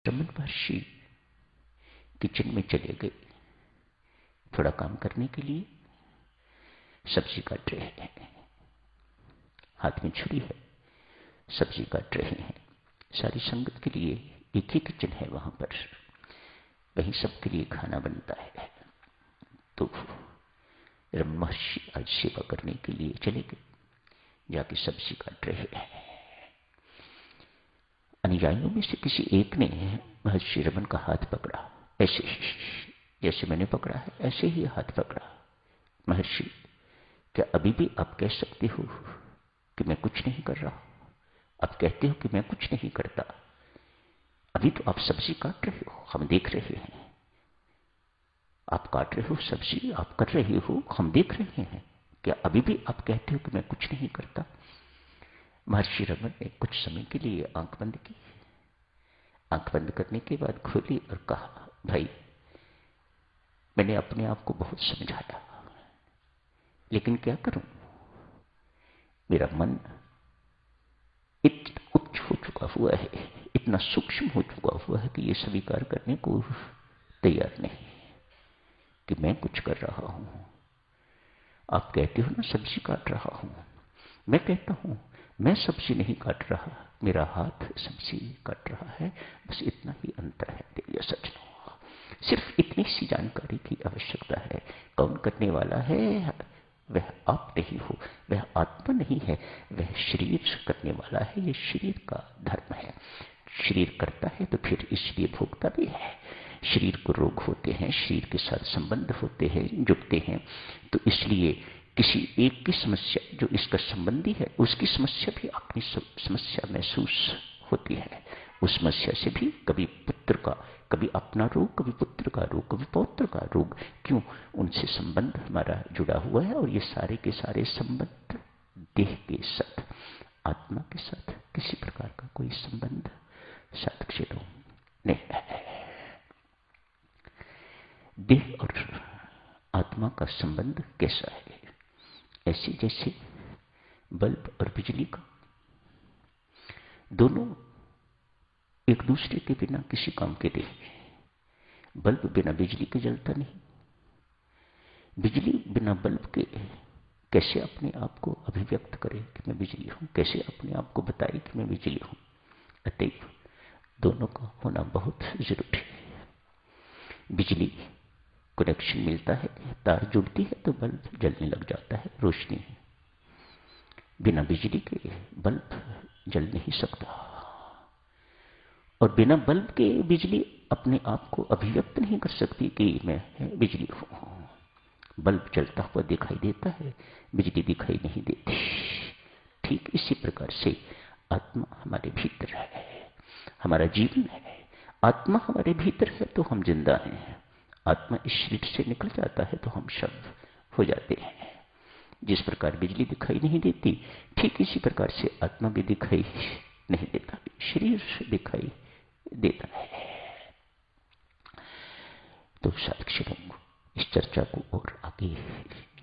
रमन महर्षि kitchen में चले गए थोड़ा काम करने के लिए। सब्जी काट रहे हैं, हाथ में छुरी है, सब्जी काट रहे हैं। सारी संगत के लिए एक ही किचन है वहां पर, वहीं सबके लिए खाना बनता है। तो रमन महर्षि आज सेवा करने के लिए चले गए, जाके सब्जी काट रहे हैं। अनुयायियों में से किसी एक ने महर्षि रमन का हाथ पकड़ा, ऐसे ही जैसे मैंने पकड़ा है ऐसे ही हाथ पकड़ा। महर्षि, क्या अभी भी आप कह सकते हो कि मैं कुछ नहीं कर रहा? आप कहते हो कि मैं कुछ नहीं करता। अभी तो आप सब्जी काट रहे हो, हम देख रहे हैं। आप काट रहे हो सब्जी, आप कर रहे हो, हम देख रहे हैं। क्या अभी भी आप कहते हो कि मैं कुछ नहीं करता? महर्षि रमन ने कुछ समय के लिए आंख बंद की। आंख बंद करने के बाद खोली और कहा, भाई, मैंने अपने आप को बहुत समझाया, लेकिन क्या करूं? मेरा मन इतना उच्च हो चुका हुआ है, इतना सूक्ष्म हो चुका हुआ है कि ये स्वीकार करने को तैयार नहीं कि मैं कुछ कर रहा हूं। आप कहते हो ना सब्जी काट रहा हूं, मैं कहता हूं मैं सब्जी नहीं काट रहा, मेरा हाथ सब्जी काट रहा है। बस इतना ही अंतर है देविया सज्जनों। सिर्फ इतनी सी जानकारी की आवश्यकता है। कौन करने वाला है वह आप नहीं हो, वह आत्मा नहीं है, वह शरीर करने वाला है। यह शरीर का धर्म है। शरीर करता है तो फिर इसलिए भोगता भी है। शरीर को रोग होते हैं, शरीर के साथ संबंध होते हैं, जुड़ते हैं, तो इसलिए किसी एक की समस्या जो इसका संबंधी है उसकी समस्या भी अपनी समस्या महसूस होती है। उस समस्या से भी कभी पुत्र का, कभी अपना रोग, कभी पुत्र का रोग, कभी पौत्र का रोग। क्यों? उनसे संबंध हमारा जुड़ा हुआ है। और ये सारे के सारे संबंध देह के साथ, आत्मा के साथ किसी प्रकार का कोई संबंध साधक नहीं है। देह और आत्मा का संबंध कैसा है? ऐसे जैसे बल्ब और बिजली का, दोनों एक दूसरे के बिना किसी काम के नहीं। बल्ब बिना बिजली के जलता नहीं, बिजली बिना बल्ब के कैसे अपने आप को अभिव्यक्त करे कि मैं बिजली हूं, कैसे अपने आप को बताए कि मैं बिजली हूं। अतएव दोनों का होना बहुत जरूरी है। बिजली कनेक्शन मिलता है, तार जुड़ती है तो बल्ब जलने लग जाता है, रोशनी है। बिना बिजली के बल्ब जल नहीं सकता, और बिना बल्ब के बिजली अपने आप को अभिव्यक्त नहीं कर सकती कि मैं बिजली हूं। बल्ब जलता हुआ दिखाई देता है, बिजली दिखाई नहीं देती। ठीक इसी प्रकार से आत्मा हमारे भीतर है, हमारा जीवन है। आत्मा हमारे भीतर है तो हम जिंदा हैं। आत्मा इस शरीर से निकल जाता है तो हम शव हो जाते हैं। जिस प्रकार बिजली दिखाई नहीं देती, ठीक इसी प्रकार से आत्मा भी दिखाई नहीं देता, शरीर दिखाई देता है। तो साधक इस चर्चा को और आगे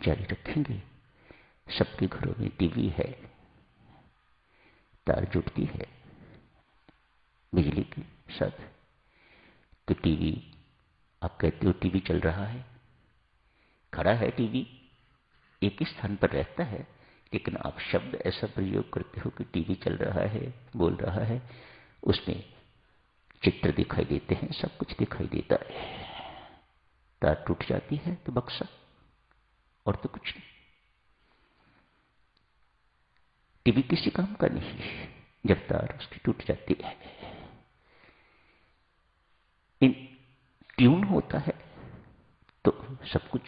जारी रखेंगे। सबके घरों में टीवी है, तार जुड़ती है बिजली के साथ। तो टीवी, आप कहते हो टीवी चल रहा है, खड़ा है टीवी, एक ही स्थान पर रहता है, लेकिन आप शब्द ऐसा प्रयोग करते हो कि टीवी चल रहा है, बोल रहा है, उसमें चित्र दिखाई देते हैं, सब कुछ दिखाई देता है। तार टूट जाती है तो बक्सा, और तो कुछ नहीं। टीवी किसी काम का नहीं जब तार उसकी टूट जाती है। इन ट्यून होता है तो सब कुछ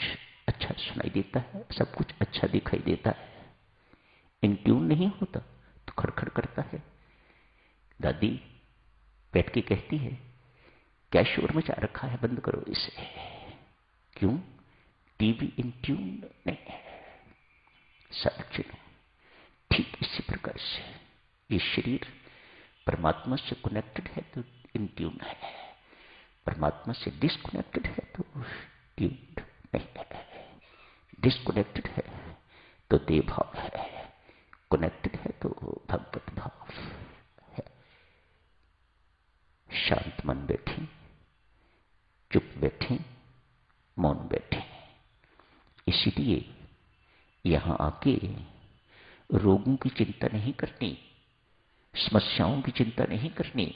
अच्छा सुनाई देता है, सब कुछ अच्छा दिखाई देता है। इन ट्यून नहीं होता तो खड़खड़ करता है। दादी बैठ के कहती है, क्या शोर मचा रखा है, बंद करो इसे। क्यों? टीवी इन ट्यून नहीं है। साधक ठीक इसी प्रकार से ये शरीर परमात्मा से कनेक्टेड है तो इन ट्यून है, परमात्मा से डिस्कनेक्टेड है तो ट्यून्ड नहीं है। डिस्कनेक्टेड है तो देह भाव है, कनेक्टेड है तो भगवत भाव है। शांत मन मौन बैठे, चुप बैठे, मौन बैठे। इसीलिए यहां आके रोगों की चिंता नहीं करनी, समस्याओं की चिंता नहीं करनी।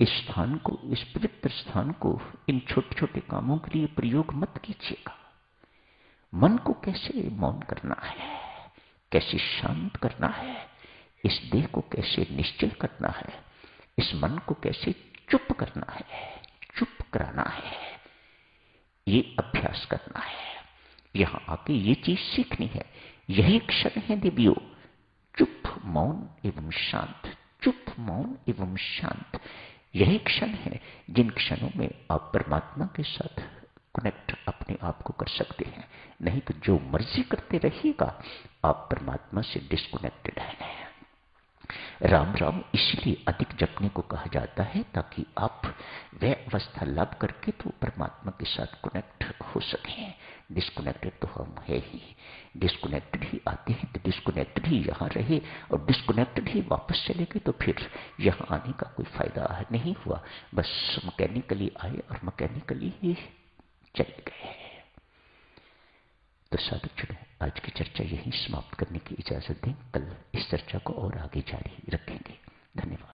इस स्थान को, इस पवित्र स्थान को इन छोटे छोटे कामों के लिए प्रयोग मत कीजिएगा। मन को कैसे मौन करना है, कैसे शांत करना है, इस देह को कैसे निश्चल करना है, इस मन को कैसे चुप करना है, चुप कराना है, ये अभ्यास करना है। यहां आके ये चीज सीखनी है। यही क्षण है देवियों, चुप मौन एवं शांत, चुप मौन एवं शांत। यही क्षण है जिन क्षणों में आप परमात्मा के साथ कनेक्ट अपने आप को कर सकते हैं। नहीं तो जो मर्जी करते रहिएगा, आप परमात्मा से डिस्कनेक्टेड हैं। राम राम इसलिए अधिक जपने को कहा जाता है, ताकि आप वह अवस्था लाभ करके तो परमात्मा के साथ कनेक्ट हो सकें। डिस्कनेक्टेड तो हम है ही, डिस्कनेक्टेड ही आते हैं तो डिस्कनेक्टेड ही यहां रहे, और डिस्कनेक्टेड ही वापस चले गए तो फिर यहां आने का कोई फायदा नहीं हुआ। बस मैकेनिकली आए और मैकेनिकली ही चले गए। तो साधक चलो, आज की चर्चा यहीं समाप्त करने की इजाजत दें। कल इस चर्चा को और आगे जारी रखेंगे। धन्यवाद।